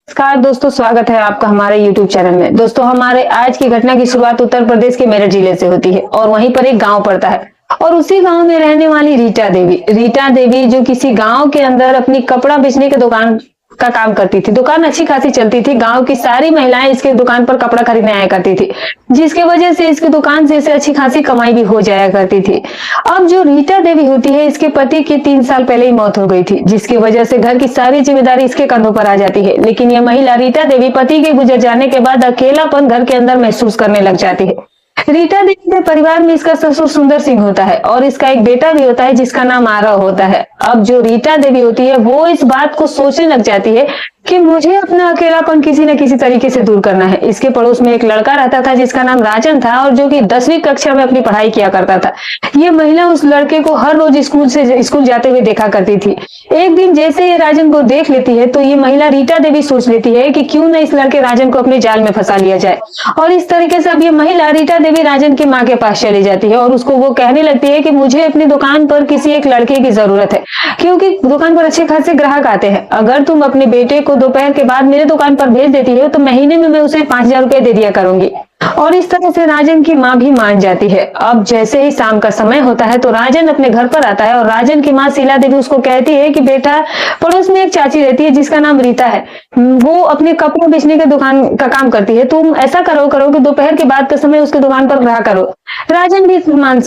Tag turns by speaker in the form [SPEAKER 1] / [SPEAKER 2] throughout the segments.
[SPEAKER 1] नमस्कार दोस्तों, स्वागत है आपका हमारे YouTube चैनल में। दोस्तों, हमारे आज की घटना की शुरुआत उत्तर प्रदेश के मेरठ जिले से होती है और वहीं पर एक गांव पड़ता है और उसी गांव में रहने वाली रीटा देवी जो किसी गांव के अंदर अपनी कपड़ा बेचने के दुकान का काम करती थी। दुकान अच्छी खासी चलती थी, गांव की सारी महिलाएं इसके दुकान पर कपड़ा खरीदने आया करती थी, जिसके वजह से इसकी दुकान से इसे अच्छी खासी कमाई भी हो जाया करती थी। अब जो रीटा देवी होती है, इसके पति की 3 साल पहले ही मौत हो गई थी, जिसकी वजह से घर की सारी जिम्मेदारी इसके कंधों पर आ जाती है। लेकिन यह महिला रीटा देवी पति के गुजर जाने के बाद अकेलापन घर के अंदर महसूस करने लग जाती है। रीटा देवी के परिवार में इसका ससुर सुंदर सिंह होता है और इसका एक बेटा भी होता है जिसका नाम आरव होता है। अब जो रीटा देवी होती है वो इस बात को सोचने लग जाती है कि मुझे अपना अकेलापन किसी न किसी तरीके से दूर करना है। इसके पड़ोस में एक लड़का रहता था जिसका नाम राजन था और जो कि 10वीं कक्षा में अपनी पढ़ाई किया करता था। ये महिला उस लड़के को हर रोज स्कूल जाते हुए देखा करती थी। एक दिन जैसे ये राजन को देख लेती है तो ये महिला रीटा देवी सोच लेती है कि क्यों न इस लड़के राजन को अपने जाल में फंसा लिया जाए। और इस तरीके से अब ये महिला रीटा देवी राजन की माँ के पास चली जाती है और उसको वो कहने लगती है कि मुझे अपनी दुकान पर किसी एक लड़के की जरूरत है, क्योंकि दुकान पर अच्छे खासे ग्राहक आते हैं। अगर तुम अपने बेटे को दोपहर के बाद मेरे दुकान पर भेज देती हो तो महीने में मैं उसे 5,000 रुपए दे दिया करूंगी। और इस तरह से राजन की माँ भी मान जाती है। अब जैसे ही शाम का समय होता है तो राजन अपने घर पर आता है और राजन की माँ शीला देवी उसको कहती है कि बेटा, पड़ोस में एक चाची रहती है जिसका नाम रीता है, वो अपने कपड़े बेचने के दुकान का काम करती है। तुम ऐसा करो कि दोपहर के बाद का समय उसके दुकान पर रहा करो। राजन भी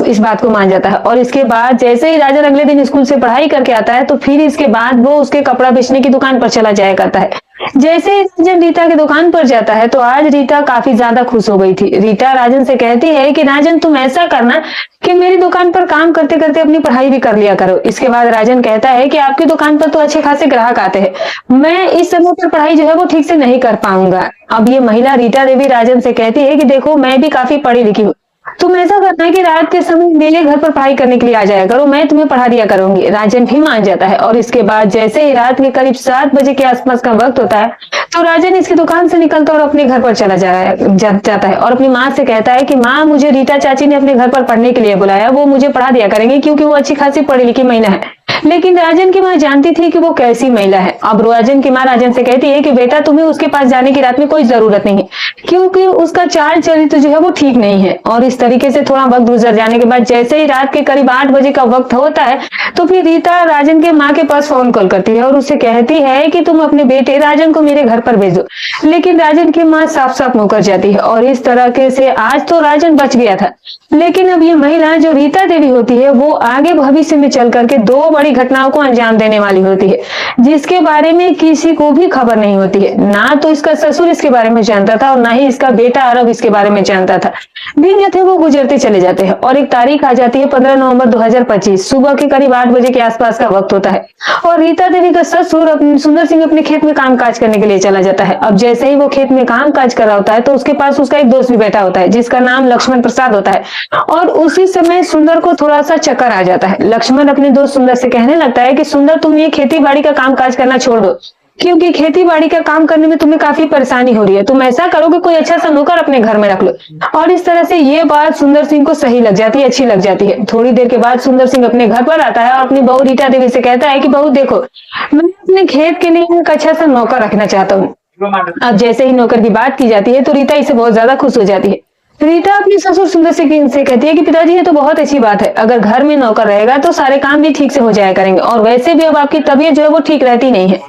[SPEAKER 1] इस बात को मान जाता है और इसके बाद जैसे ही राजन अगले दिन स्कूल से पढ़ाई करके आता है तो फिर इसके बाद वो उसके कपड़ा बेचने की दुकान पर चला जाया करता है। जैसे ही राजन रीता की दुकान पर जाता है तो आज रीता काफी ज्यादा खुश हो गई थी। रीता राजन से कहती है कि राजन, तुम ऐसा करना कि मेरी दुकान पर काम करते करते अपनी पढ़ाई भी कर लिया करो। इसके बाद राजन कहता है कि आपकी दुकान पर तो अच्छे खासे ग्राहक आते हैं, मैं इस समय पर पढ़ाई जो है वो ठीक से नहीं कर पाऊंगा। अब ये महिला रीटा देवी राजन से कहती है कि देखो, मैं भी काफी पढ़ी लिखी हूँ, तुम ऐसा करना है कि रात के समय मेरे घर पर पढ़ाई करने के लिए आ जाया करो, मैं तुम्हें पढ़ा दिया करूंगी। राजन भी मान जाता है और इसके बाद जैसे ही रात के करीब 7 बजे के आसपास का वक्त होता है तो राजन इसकी दुकान से निकलता और अपने घर पर चला जाता है और अपनी माँ से कहता है कि माँ, मुझे रीटा चाची ने अपने घर पर पढ़ने के लिए बुलाया, वो मुझे पढ़ा दिया करेंगे क्योंकि वो अच्छी खासी पढ़ी लिखी महिला है। लेकिन राजन की माँ जानती थी कि वो कैसी महिला है। अब राजन की माँ राजन से कहती है कि बेटा, तुम्हें उसके पास जाने की रात में कोई जरूरत नहीं है, क्योंकि उसका चाल चरित्र जो है वो ठीक नहीं है। और इस तरीके से थोड़ा वक्त गुजर जाने के बाद जैसे ही रात के करीब 8 बजे का वक्त होता है तो फिर रीता राजन के माँ के पास फोन कॉल करती है और उससे कहती है कि तुम अपने बेटे राजन को मेरे घर पर भेजो। लेकिन राजन की माँ साफ साफ मुकर जाती है और इस तरीके से आज तो राजन बच गया था। लेकिन अब ये महिला जो रीटा देवी होती है वो आगे भविष्य में चल करके 2 बड़ी घटनाओं को अंजाम देने वाली होती है, जिसके बारे में किसी को भी खबर नहीं होती है। ना तो इसका ससुर इसके बारे में जानता था और ना ही इसका बेटा अरब इसके बारे में जानता था। दिन जो थे वो गुजरते चले जाते हैं और एक तारीख आ जाती है 15 नवंबर 2025। सुबह के करीब 8 बजे के आसपास का वक्त होता है और रीटा देवी का ससुर सुंदर सिंह अपने खेत में काम काज करने के लिए चला जाता है। अब जैसे ही वो खेत में काम काज कर रहा होता है तो उसके पास उसका एक दोस्त भी बैठा होता है जिसका नाम लक्ष्मण प्रसाद होता है। और उसी समय सुंदर को थोड़ा सा चक्कर आ जाता है। लक्ष्मण अपने दोस्त सुंदर से कहने लगता है कि सुंदर, तुम ये खेती बाड़ी का काम काज करना छोड़ दो, क्योंकि खेती बाड़ी का काम करने में तुम्हें काफी परेशानी हो रही है। तुम ऐसा करो कि कोई अच्छा सा नौकर अपने घर में रख लो। और इस तरह से ये बात सुंदर सिंह को सही लग जाती है, अच्छी लग जाती है। थोड़ी देर के बाद सुंदर सिंह अपने घर पर आता है और अपनी बहू रीटा देवी से कहता है कि बहू देखो, मैं अपने खेत के लिए एक अच्छा सा नौकर रखना चाहता हूँ। अब जैसे ही नौकर की बात की जाती है तो रीटा इससे बहुत ज्यादा खुश हो जाती है। रीटा अपने ससुर सुंदर सिंह से कहती है कि पिताजी, ये तो बहुत अच्छी बात है, अगर घर में नौकर रहेगा तो सारे काम भी ठीक से हो जाया करेंगे और वैसे भी अब आपकी तबीयत जो है वो ठीक रहती नहीं है।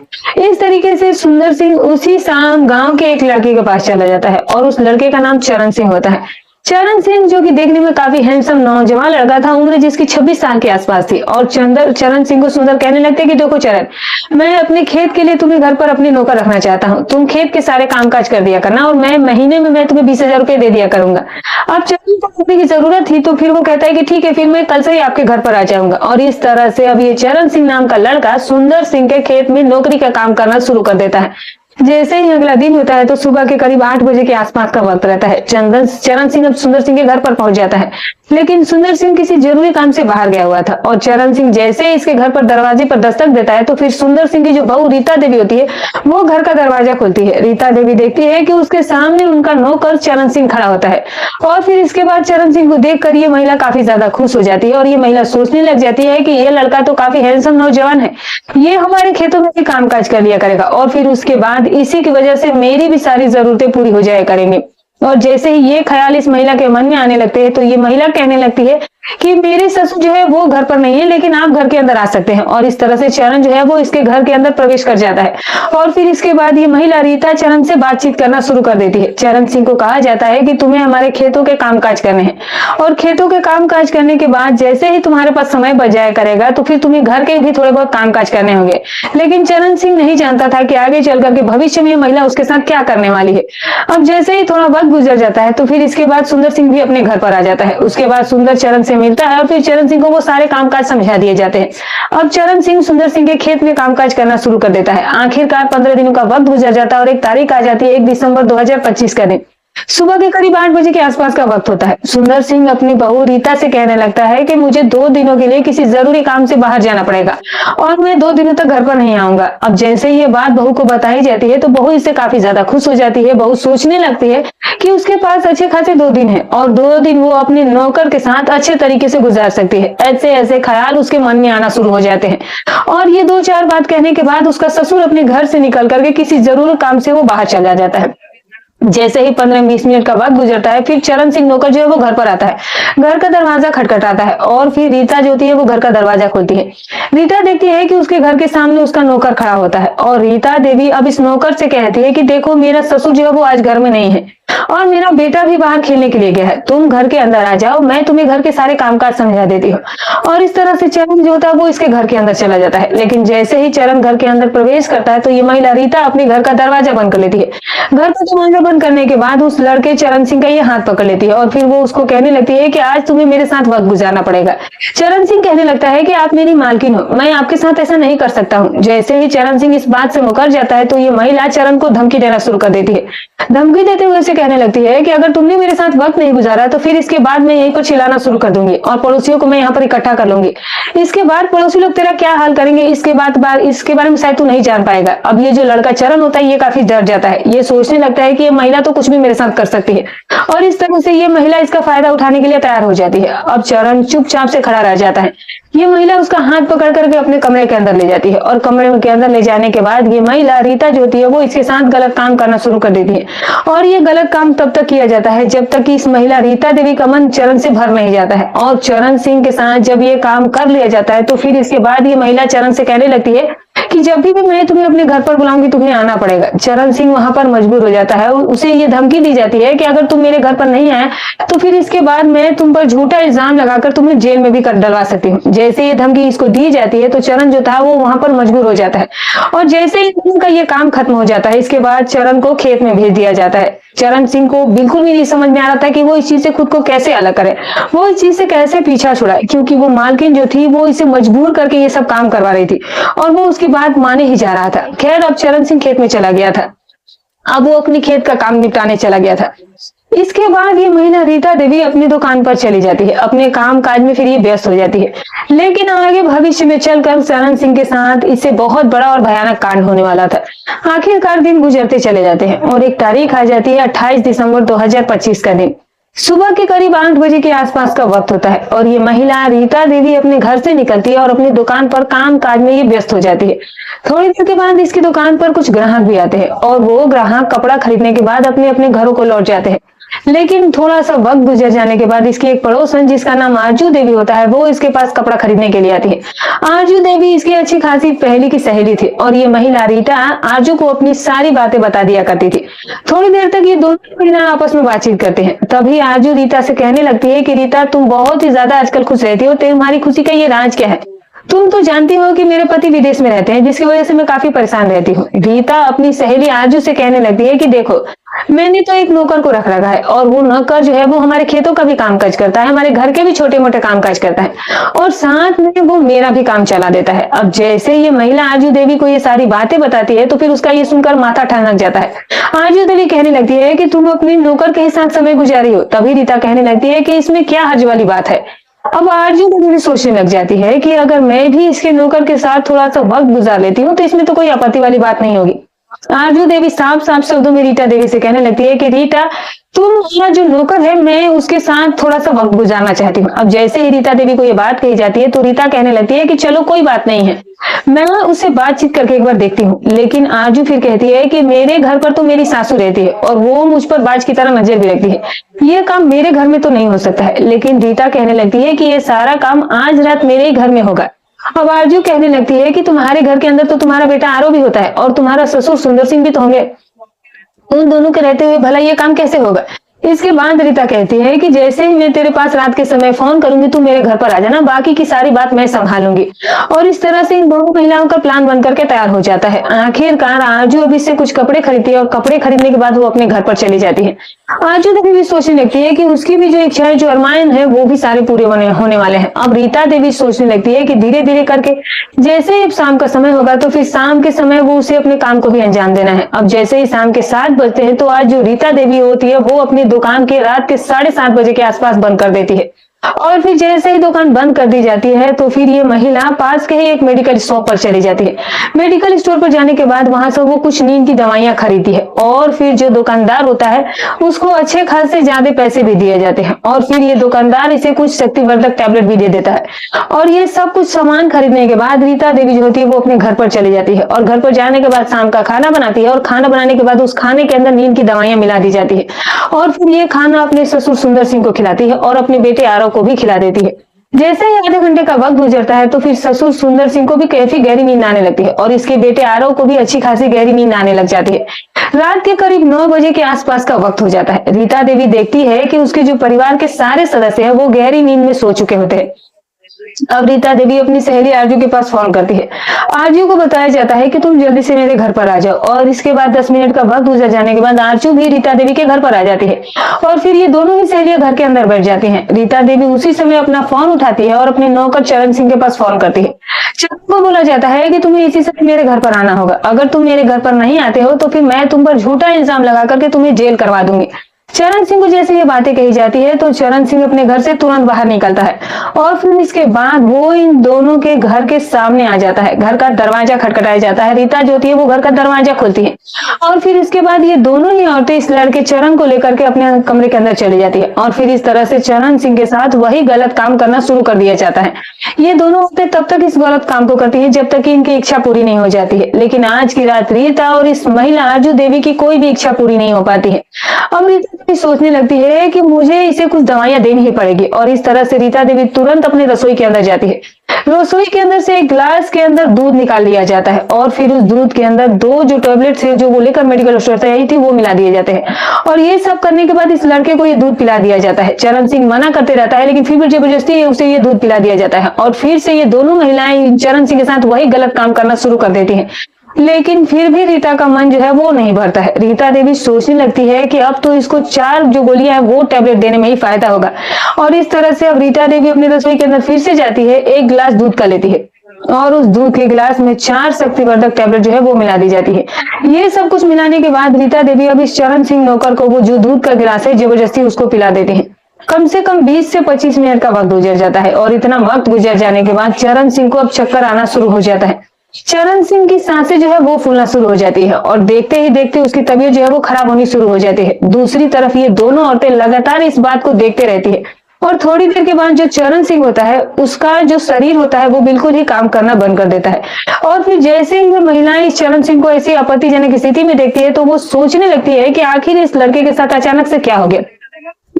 [SPEAKER 1] इस तरीके से सुंदर सिंह उसी शाम गांव के एक लड़के के पास चला जाता है और उस लड़के का नाम चरण सिंह होता है। चरण सिंह जो कि देखने में काफी हैंडसम नौजवान लड़का था, उम्र जिसकी 26 साल के आसपास थी। और चरण सिंह को सुंदर कहने लगते कि देखो चरण, मैं अपने खेत के लिए तुम्हें घर पर अपने नौकर रखना चाहता हूँ, तुम खेत के सारे कामकाज कर दिया करना और मैं महीने में तुम्हें 20,000 रुपए दे दिया करूंगा। अब चरण को रुपए की जरूरत थी तो फिर वो कहता है कि ठीक है, फिर मैं कल से ही आपके घर पर आ जाऊंगा। और इस तरह से अब ये चरण सिंह नाम का लड़का सुंदर सिंह के खेत में नौकरी का काम करना शुरू कर देता है। जैसे ही अगला दिन होता है तो सुबह के करीब 8 बजे के आसपास का वक्त रहता है। चरण सिंह अब सुंदर सिंह के घर पर पहुंच जाता है, लेकिन सुंदर सिंह किसी जरूरी काम से बाहर गया हुआ था। और चरण सिंह जैसे ही इसके घर पर दरवाजे पर दस्तक देता है तो फिर सुंदर सिंह की जो बहू रीटा देवी होती है वो घर का दरवाजा खोलती है। रीटा देवी देखती है कि उसके सामने उनका नौकर चरण सिंह खड़ा होता है और फिर इसके बाद चरण सिंह को देखकर ये महिला काफी ज्यादा खुश हो जाती है और ये महिला सोचने लग जाती है कि ये लड़का तो काफी हैंडसम नौजवान है, ये हमारे खेतों में भी कामकाज कर लिया करेगा। और फिर उसके बाद इसी की वजह से मेरी भी सारी जरूरतें पूरी हो जाया करेंगी। और जैसे ही ये ख्याल इस महिला के मन में आने लगते हैं तो ये महिला कहने लगती है कि मेरे ससुर जो है वो घर पर नहीं है, लेकिन आप घर के अंदर आ सकते हैं। और इस तरह से चरण जो है वो इसके घर के अंदर प्रवेश कर जाता है। और फिर इसके बाद ये महिला रीता चरण से बातचीत करना शुरू कर देती है। चरण सिंह को कहा जाता है कि तुम्हें हमारे खेतों के कामकाज करने हैं, और खेतों के कामकाज करने के बाद जैसे ही तुम्हारे पास समय बच जाया करेगा तो फिर तुम्हें घर के भी थोड़े बहुत कामकाज करने होंगे। लेकिन चरण सिंह नहीं जानता था कि आगे चल करके भविष्य में महिला उसके साथ क्या करने वाली है। अब जैसे ही थोड़ा वक्त गुजर जाता है तो फिर इसके बाद सुंदर सिंह भी अपने घर पर आ जाता है। उसके बाद सुंदर चरण से मिलता है और फिर चरण सिंह को वो सारे कामकाज समझा दिए जाते हैं। अब चरण सिंह सुंदर सिंह के खेत में कामकाज करना शुरू कर देता है। आखिरकार 15 दिनों का वक्त गुजर जाता है और एक तारीख आ जाती है 1 दिसंबर 2025 का दिन। सुबह के करीब 8 बजे के आसपास का वक्त होता है। सुंदर सिंह अपनी बहू रीता से कहने लगता है कि मुझे 2 दिनों के लिए किसी जरूरी काम से बाहर जाना पड़ेगा और मैं 2 दिनों तक घर पर नहीं आऊंगा। अब जैसे ही ये बात बहू को बताई जाती है तो बहू इससे काफी ज्यादा खुश हो जाती है। बहू सोचने लगती है कि उसके पास अच्छे खासे 2 दिन है और 2 दिन वो अपने नौकर के साथ अच्छे तरीके से गुजार सकती है। ऐसे ऐसे ख्याल उसके मन में आना शुरू हो जाते हैं। और ये 2-4 बात कहने के बाद उसका ससुर अपने घर से निकल करके किसी जरूरी काम से वो बाहर चला जाता है। जैसे ही 15-20 मिनट का वक्त गुजरता है फिर चरण सिंह नौकर जो है वो घर पर आता है। घर का दरवाजा खटखटाता है और फिर रीता जो होती है वो घर का दरवाजा खोलती है। रीता देखती है कि उसके घर के सामने उसका नौकर खड़ा होता है और रीता देवी अब इस नौकर से कहती है कि देखो मेरा ससुर जो है वो आज घर में नहीं है और मेरा बेटा भी बाहर खेलने के लिए गया है, तुम घर के अंदर आ जाओ, मैं तुम्हें घर के सारे कामकाज समझा देती हूँ। और इस तरह से चरण जो होता है वो इसके घर के अंदर चला जाता है। लेकिन जैसे ही चरण घर के अंदर प्रवेश करता है तो ये महिला रीता अपने घर का दरवाजा बंद कर लेती है। घर का दरवाजा बंद करने के बाद उस लड़के चरण सिंह का ये हाथ पकड़ लेती है और फिर वो उसको कहने लगती है कि आज तुम्हें मेरे साथ वक्त गुजारना पड़ेगा। चरण सिंह कहने लगता है कि आप मेरी मालकिन हो, मैं आपके साथ ऐसा नहीं कर सकता हूँ। जैसे ही चरण सिंह इस बात से मुकर जाता है तो ये महिला चरण को धमकी देना शुरू कर देती है। धमकी देते हुए उसे कहने लगती है कि अगर तुमने मेरे साथ वक्त नहीं गुजारा तो फिर इसके बाद मैं यहीं पर चिल्लाना शुरू कर दूंगी और पड़ोसियों को मैं यहाँ पर इकट्ठा कर लूंगी। इसके बाद पड़ोसी लोग तेरा क्या हाल करेंगे इसके बारे में शायद तू नहीं जान पाएगा। अब ये जो लड़का चरण होता है ये काफी डर जाता है। ये सोचने लगता है कि ये महिला तो कुछ भी मेरे साथ कर सकती है और इस तरह से ये महिला इसका फायदा उठाने के लिए तैयार हो जाती है। अब चरण चुपचाप से खड़ा रह जाता है। ये महिला उसका हाथ पकड़ करके अपने कमरे के अंदर ले जाती है और कमरे के अंदर ले जाने के बाद ये महिला रीता जो होती है वो इसके साथ गलत काम करना शुरू कर देती है। और ये गलत काम तब तक किया जाता है जब तक कि इस महिला रीता देवी का मन चरण से भर नहीं जाता है। और चरण सिंह के साथ जब ये काम कर लिया जाता है तो फिर इसके बाद ये महिला चरण से कहने लगती है कि जब भी मैं तुम्हें अपने घर पर बुलाऊंगी तुम्हें आना पड़ेगा। चरण सिंह वहां पर मजबूर हो जाता है। उसे ये धमकी दी जाती है कि अगर तुम मेरे घर पर नहीं आए तो फिर इसके बाद मैं तुम पर झूठा इल्जाम लगाकर तुम्हें जेल में भी कर डलवा सकती हूँ। जैसे ये धमकी इसको दी जाती है तो चरण जो था वो वहां पर मजबूर हो जाता है। और जैसे ही उनका ये काम खत्म हो जाता है इसके बाद चरण को खेत में भेज दिया जाता है। चरण सिंह को बिल्कुल भी नहीं समझ में आ रहा था कि वो इस चीज से खुद को कैसे अलग करे, वो इस चीज से कैसे पीछा छुड़ाए, क्योंकि वो मालकिन जो थी वो इसे मजबूर करके ये सब काम करवा रही थी और वो उसकी बात माने ही जा रहा था। खैर अब चरण सिंह खेत में चला गया था। अब वो अपनी खेत का काम निपटाने चला गया था। इसके बाद ये महिला रीता देवी अपनी दुकान पर चली जाती है। अपने काम काज में फिर ये व्यस्त हो जाती है। लेकिन आगे भविष्य में चलकर चरण सिंह के साथ इससे बहुत बड़ा और भयानक कांड होने वाला था। आखिरकार दिन गुजरते चले जाते हैं और एक तारीख आ जाती है 28 दिसंबर 2025 का दिन। सुबह के करीब 8 बजे के आसपास का वक्त होता है और ये महिला रीता देवी अपने घर से निकलती है और अपनी दुकान पर काम काज में ये व्यस्त हो जाती है। थोड़ी देर के बाद इसकी दुकान पर कुछ ग्राहक भी आते हैं और वो ग्राहक कपड़ा खरीदने के बाद अपने अपने घरों को लौट जाते हैं। लेकिन थोड़ा सा वक्त गुजर जाने के बाद इसकी एक पड़ोसन जिसका नाम आरजू देवी होता है वो इसके पास कपड़ा खरीदने के लिए आती है। आरजू देवी इसकी अच्छी खासी पहले की सहेली थी और ये महिला रीता आरजू को अपनी सारी बातें बता दिया करती थी। थोड़ी देर तक ये दोनों महिला आपस में बातचीत करते हैं। तभी आरजू रीता से कहने लगती है कि रीता तुम बहुत ही ज्यादा आजकल खुश रहती हो, तुम्हारी खुशी का ये राज क्या है? तुम तो जानती हो कि मेरे पति विदेश में रहते हैं जिसकी वजह से मैं काफी परेशान रहती हूँ। रीता अपनी सहेली आरजू से कहने लगती है कि देखो मैंने तो एक नौकर को रख रखा है और वो नौकर जो है वो हमारे खेतों का भी कामकाज करता है, हमारे घर के भी छोटे मोटे कामकाज करता है और साथ में वो मेरा भी काम चला देता है। अब जैसे ये महिला आरजू देवी को ये सारी बातें बताती है तो फिर उसका ये सुनकर माथा ठनक जाता है। आरजू देवी कहने लगती है कि तुम अपने नौकर के साथ समय गुजारी हो। तभी रीता कहने लगती है कि इसमें क्या हर्ज वाली बात है। अब आरजू देवी भी सोचने लग जाती है कि अगर मैं भी इसके नौकर के साथ थोड़ा सा वक्त गुजार लेती हूँ तो इसमें तो कोई आपत्ति वाली बात नहीं होगी। आरजू देवी साफ साफ शब्दों में रीटा देवी से कहने लगती है कि रीटा, तुम्हारा जो नौकर है मैं उसके साथ थोड़ा सा वक्त गुजारना चाहती हूँ। अब जैसे ही रीता देवी को ये बात कही जाती है तो रीता कहने लगती है कि चलो कोई बात नहीं है, मैं उससे बातचीत करके एक बार देखती हूँ। लेकिन आरजू फिर कहती है कि मेरे घर पर तो मेरी सासू रहती है और वो मुझ पर बाज की तरह नजर भी रखती है, ये काम मेरे घर में तो नहीं हो सकता है। लेकिन रीता कहने लगती है कि ये सारा काम आज रात मेरे ही घर में होगा। अब आरजू कहने लगती है कि तुम्हारे घर के अंदर तो तुम्हारा बेटा आरो भी होता है और तुम्हारा ससुर सुंदर सिंह भी तो होंगे, उन दोनों के रहते हुए भला ये काम कैसे होगा। इसके बाद रीता कहती है कि जैसे ही मैं तेरे पास रात के समय फोन करूंगी तू मेरे घर पर आ जाना, बाकी की सारी बात मैं संभालूंगी। और इस तरह से इन दोनों महिलाओं का प्लान बन करके तैयार हो जाता है। आखिरकार आरजू अभी से कुछ कपड़े खरीदती है और कपड़े खरीदने के बाद वो अपने घर पर चली जाती है। आरजू देवी भी सोचने लगती है कि उसकी भी जो इच्छाएं जो अरमान है वो भी सारे पूरे होने वाले हैं। अब रीता देवी सोचने लगती है कि धीरे धीरे करके जैसे ही शाम का समय होगा तो फिर शाम के समय वो उसे अपने काम को भी अंजाम देना है। अब जैसे ही शाम के 7 बजते हैं तो आज जो रीता देवी होती है वो अपनी दुकान के रात के 7:30 बजे के आसपास बंद कर देती है। और फिर जैसे ही दुकान बंद कर दी जाती है तो फिर ये महिला पास के ही एक मेडिकल स्टोर पर चली जाती है। मेडिकल स्टोर पर जाने के बाद वहां से वो कुछ नींद की दवाइयां खरीदती है और फिर जो दुकानदार होता है उसको अच्छे खासे ज्यादा पैसे भी दिए जाते हैं और फिर ये दुकानदार इसे कुछ शक्तिवर्धक टैबलेट भी दे देता है। और ये सब कुछ सामान खरीदने के बाद रीता देवी जो होती है वो अपने घर पर चली जाती है और घर पर जाने के बाद शाम का खाना बनाती है और खाना बनाने के बाद उस खाने के अंदर नींद की दवाइयां मिला दी जाती है और फिर ये खाना अपने ससुर सुंदर सिंह को खिलाती है और अपने बेटे आरव को भी खिला देती है। जैसे ही आधे घंटे का वक्त गुजरता है तो फिर ससुर सुंदर सिंह को भी काफी गहरी नींद आने लगती है और इसके बेटे आरव को भी अच्छी खासी गहरी नींद आने लग जाती है। रात के करीब 9 बजे के आसपास का वक्त हो जाता है। रीता देवी देखती है कि उसके जो परिवार के सारे सदस्य हैं वो गहरी नींद में सो चुके होते हैं। अब रीता देवी अपनी सहेली आरजू के पास फोन करती है। आरजू को बताया जाता है कि तुम जल्दी से मेरे घर पर आ जाओ और इसके बाद 10 मिनट का वक्त गुजर जाने के बाद आरजू भी रीता देवी के घर पर आ जाती है और फिर ये दोनों ही सहेलियां घर के अंदर बैठ जाती हैं। रीता देवी उसी समय अपना फोन उठाती है और अपने नौकर चरण सिंह के पास फोन करती है। चरण को बोला जाता है कि तुम्हें इसी समय मेरे घर पर आना होगा, अगर तुम मेरे घर पर नहीं आते हो तो फिर मैं तुम पर झूठा इल्जाम लगा करके तुम्हें जेल करवा दूंगी। चरण सिंह को जैसे ये बातें कही जाती है तो चरण सिंह अपने घर से तुरंत बाहर निकलता है और फिर इसके बाद वो इन दोनों के घर के सामने आ जाता है। घर का दरवाजा खटखटाया जाता है। रीता जो होती है वो घर का दरवाजा खोलती है और फिर इसके बाद ये दोनों ही औरतें इस लड़के चरण को लेकर के अपने कमरे के अंदर चली जाती है और फिर इस तरह से चरण सिंह के साथ वही गलत काम करना शुरू कर दिया जाता है। ये दोनों औरतें तब तक इस गलत काम को करती है जब तक कि इनकी इच्छा पूरी नहीं हो जाती है। लेकिन आज की रात रीता और इस महिला आरजू देवी की कोई भी इच्छा पूरी नहीं हो पाती है। अब रीता सोचने लगती है कि मुझे इसे कुछ दवाइयां देनी ही पड़ेगी और इस तरह से रीता देवी तुरंत अपने रसोई के अंदर जाती है। रसोई के अंदर से एक ग्लास के अंदर दूध निकाल लिया जाता है और फिर उस दूध के अंदर 2 जो टैबलेट्स है जो वो लेकर मेडिकल स्टोर से आई थी वो मिला दिए जाते हैं और ये सब करने के बाद इस लड़के को ये दूध पिला दिया जाता है। चरण सिंह मना करते रहता है लेकिन फिर भी जबरदस्ती उसे ये दूध पिला दिया जाता है और फिर से ये दोनों महिलाएं चरण सिंह के साथ वही गलत काम करना शुरू कर देती हैं। लेकिन फिर भी रीता का मन जो है वो नहीं भरता है। रीता देवी सोचने लगती है कि अब तो इसको 4 जो गोलियां है वो टैबलेट देने में ही फायदा होगा और इस तरह से अब रीता देवी अपनी रसोई के अंदर फिर से जाती है, एक गिलास दूध का लेती है और उस दूध के गिलास में 4 शक्तिवर्धक टैबलेट जो है वो मिला दी जाती है। ये सब कुछ मिलाने के बाद रीता देवी अब इस चरण सिंह नौकर को वो जो दूध का गिलास है जबरदस्ती उसको पिला देते हैं। कम से कम 20 से 25 मिनट का वक्त गुजर जाता है और इतना वक्त गुजर जाने के बाद चरण सिंह को अब चक्कर आना शुरू हो जाता है। चरण सिंह की सांसें जो है वो फूलना शुरू हो जाती है और देखते ही देखते उसकी तबीयत जो है वो खराब होनी शुरू हो जाती है। दूसरी तरफ ये दोनों औरतें लगातार इस बात को देखते रहती है और थोड़ी देर के बाद जो चरण सिंह होता है उसका जो शरीर होता है वो बिल्कुल ही काम करना बंद कर देता है और फिर जैसे ही वो महिलाएं इस चरण सिंह को ऐसी आपत्तिजनक स्थिति में देखती है तो वो सोचने लगती है कि आखिर इस लड़के के साथ अचानक से क्या हो गया।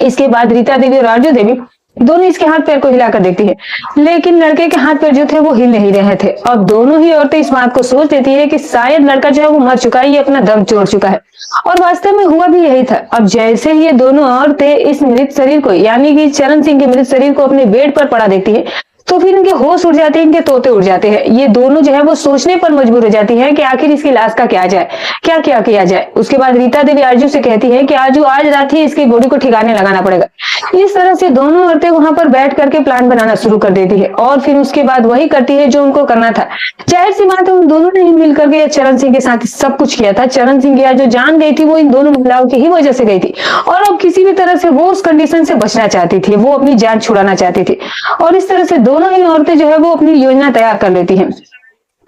[SPEAKER 1] इसके बाद रीता देवी और आरजू देवी दोनों इसके हाथ पैर को हिलाकर देखती है लेकिन लड़के के हाथ पैर जो थे वो हिल नहीं रहे थे। अब दोनों ही औरतें इस बात को सोच लेती है कि शायद लड़का जो है वो मर चुका है, ये अपना दम तोड़ चुका है और वास्तव में हुआ भी यही था। अब जैसे ही ये दोनों औरतें इस मृत शरीर को यानी कि चरण सिंह के मृत शरीर को अपने बेड पर पड़ा देखती है तो फिर इनके होश उड़ जाते हैं, इनके तोते उड़ जाते हैं। ये दोनों जो है वो सोचने पर मजबूर हो जाती है कि आखिर इसकी लाश का क्या जाए, क्या क्या किया जाए। उसके बाद रीता देवी आरजू से कहती है कि आरजू आज रात ही इसकी बॉडी को ठिकाने लगाना पड़ेगा। इस तरह से दोनों औरतें वहां पर बैठ करके प्लान बनाना शुरू कर देती है और फिर उसके बाद वही करती है जो उनको करना था। जाहिर सी बात है उन दोनों ने ही मिलकर के चरण सिंह के साथ सब कुछ किया था। चरण सिंह की जो जान गई थी वो इन दोनों महिलाओं की ही वजह से गई थी और अब किसी भी तरह से वो उस कंडीशन से बचना चाहती थी, वो अपनी जान छुड़ाना चाहती थी और इस तरह से दोनों ही औरतें जो है वो अपनी योजना तैयार कर लेती हैं।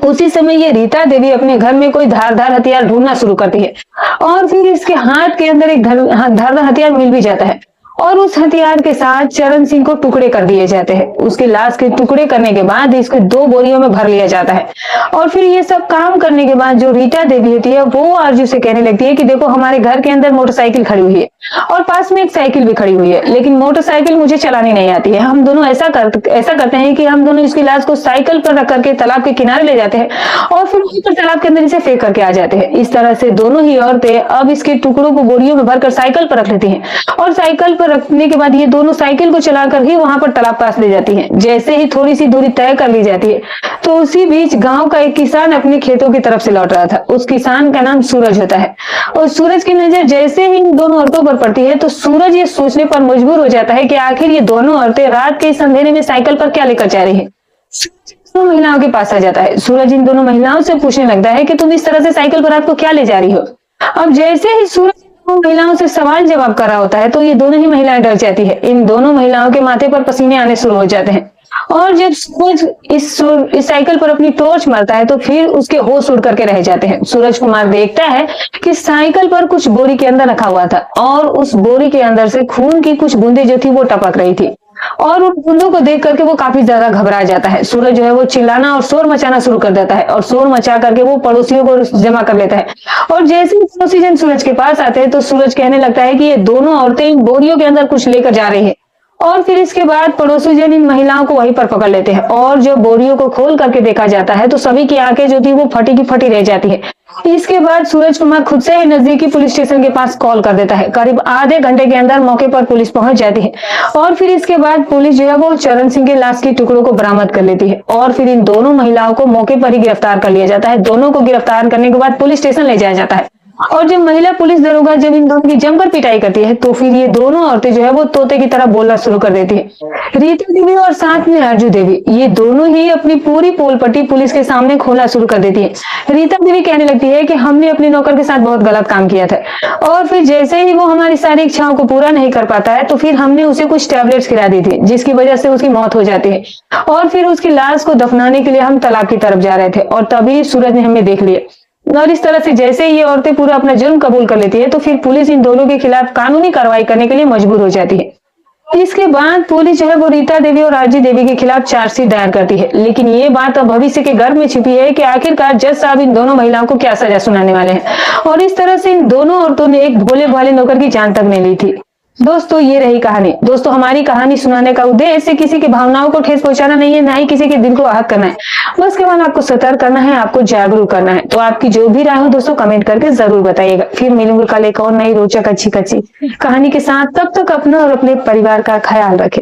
[SPEAKER 1] उसी समय ये रीता देवी अपने घर में कोई धारदार हथियार ढूंढना शुरू करती है और फिर इसके हाथ के अंदर एक धारदार हथियार मिल भी जाता है और उस हथियार के साथ चरण सिंह को टुकड़े कर दिए जाते हैं। उसकी लाश के टुकड़े करने के बाद इसको 2 बोरियों में भर लिया जाता है और फिर ये सब काम करने के बाद जो रीता देवी होती है वो आरजू से कहने लगती है कि देखो हमारे घर के अंदर मोटरसाइकिल खड़ी हुई है और पास में एक साइकिल भी खड़ी हुई है, लेकिन मोटरसाइकिल मुझे चलानी नहीं आती है। हम दोनों ऐसा करते हैं कि हम दोनों इसकी लाश को साइकिल पर रख करके तालाब के किनारे ले जाते हैं और फिर वहीं पर तालाब के अंदर इसे फेंक करके आ जाते हैं। इस तरह से दोनों ही औरतें अब इसके टुकड़ों को बोरियों में भरकर साइकिल पर रख लेती हैं और साइकिल पर रखने के बाद ये दोनों साइकिल को चलाकर ही वहां पर तालाब पास ले जाती हैं। जैसे ही थोड़ी सी दूरी तय कर ली जाती है तो उसी बीच गांव का एक किसान अपने खेतों की तरफ से लौट रहा था। उस किसान का नाम सूरज होता है और सूरज की नजर जैसे ही इन दोनों औरतों पर पड़ती है तो सूरज ये सोचने पर मजबूर हो जाता है कि आखिर ये दोनों औरतें रात के इस अंधेरे में साइकिल पर क्या लेकर जा रही है। दोनों महिलाओं के पास आ जाता है। सूरज इन दोनों महिलाओं से पूछने लगता है कि तुम इस तरह से साइकिल पर रात को क्या ले जा रही हो। अब जैसे ही सूरज महिलाओं से सवाल जवाब कर रहा होता है तो ये दोनों ही महिलाएं डर जाती है। इन दोनों महिलाओं के माथे पर पसीने आने शुरू हो जाते हैं और जब सूरज इस साइकिल पर अपनी टॉर्च मारता है तो फिर उसके होश उड़ करके रह जाते हैं। सूरज कुमार देखता है कि साइकिल पर कुछ बोरी के अंदर रखा हुआ था और उस बोरी के अंदर से खून की कुछ बूंदें जो थी वो टपक रही थी और उन बूंदों को देख करके वो काफी ज्यादा घबरा जाता है। सूरज जो है वो चिल्लाना और शोर मचाना शुरू कर देता है और शोर मचा करके वो पड़ोसियों को जमा कर लेता है और जैसे ही पड़ोसी जन सूरज के पास आते हैं तो सूरज कहने लगता है कि ये दोनों औरतें इन बोरियों के अंदर कुछ लेकर जा रही है और फिर इसके बाद पड़ोसी जन इन महिलाओं को वहीं पर पकड़ लेते हैं और जब बोरियों को खोल करके देखा जाता है तो सभी की आंखें जो थी वो फटी की फटी रह जाती है। इसके बाद सूरज कुमार खुद से ही नजदीकी पुलिस स्टेशन के पास कॉल कर देता है। करीब आधे घंटे के अंदर मौके पर पुलिस पहुंच जाती है और फिर इसके बाद पुलिस जो है वो चरण सिंह के लाश के टुकड़ों को बरामद कर लेती है और फिर इन दोनों महिलाओं को मौके पर ही गिरफ्तार कर लिया जाता है। दोनों को गिरफ्तार करने के बाद पुलिस स्टेशन ले जाया जाता है और जब महिला पुलिस दरोगा जब इन दोनों की जमकर पिटाई करती है तो फिर ये दोनों औरतें जो है वो तोते की तरह बोलना शुरू कर देती है। रीता देवी और साथ में आरजू देवी ये दोनों ही अपनी पूरी पोल पट्टी पुलिस के सामने खोलना शुरू कर देती है। रीता देवी कहने लगती है कि हमने अपने नौकर के साथ बहुत गलत काम किया था और फिर जैसे ही वो हमारी सारी इच्छाओं को पूरा नहीं कर पाता है तो फिर हमने उसे कुछ टैबलेट्स खिला दी थी जिसकी वजह से उसकी मौत हो जाती है और फिर उसकी लाश को दफनाने के लिए हम तालाब की तरफ जा रहे थे और तभी सूरज ने हमें देख लिया और इस तरह से जैसे ये औरतें पूरा अपना जुर्म कबूल कर लेती है तो फिर पुलिस इन दोनों के खिलाफ कानूनी कार्रवाई करने के लिए मजबूर हो जाती है। इसके बाद पुलिस जो है वो रीता देवी और आरजी देवी के खिलाफ चार्जशीट दायर करती है, लेकिन ये बात अब भविष्य के गर्भ में छिपी है कि आखिरकार जज साहब इन दोनों महिलाओं को क्या सजा सुनाने वाले हैं और इस तरह से इन दोनों औरतों ने एक भोले भाले नौकर की जान तक नहीं ली थी। दोस्तों ये रही कहानी। दोस्तों हमारी कहानी सुनाने का उद्देश्य किसी की भावनाओं को ठेस पहुंचाना नहीं है, ना ही किसी के दिल को आहत करना है, बस केवल आपको सतर्क करना है, आपको जागरूक करना है। तो आपकी जो भी राय हो दोस्तों कमेंट करके जरूर बताइएगा। फिर मिलूंगी कल एक और नई रोचक अच्छी कच्ची कहानी के साथ। तब तक अपना और अपने परिवार का ख्याल रखें।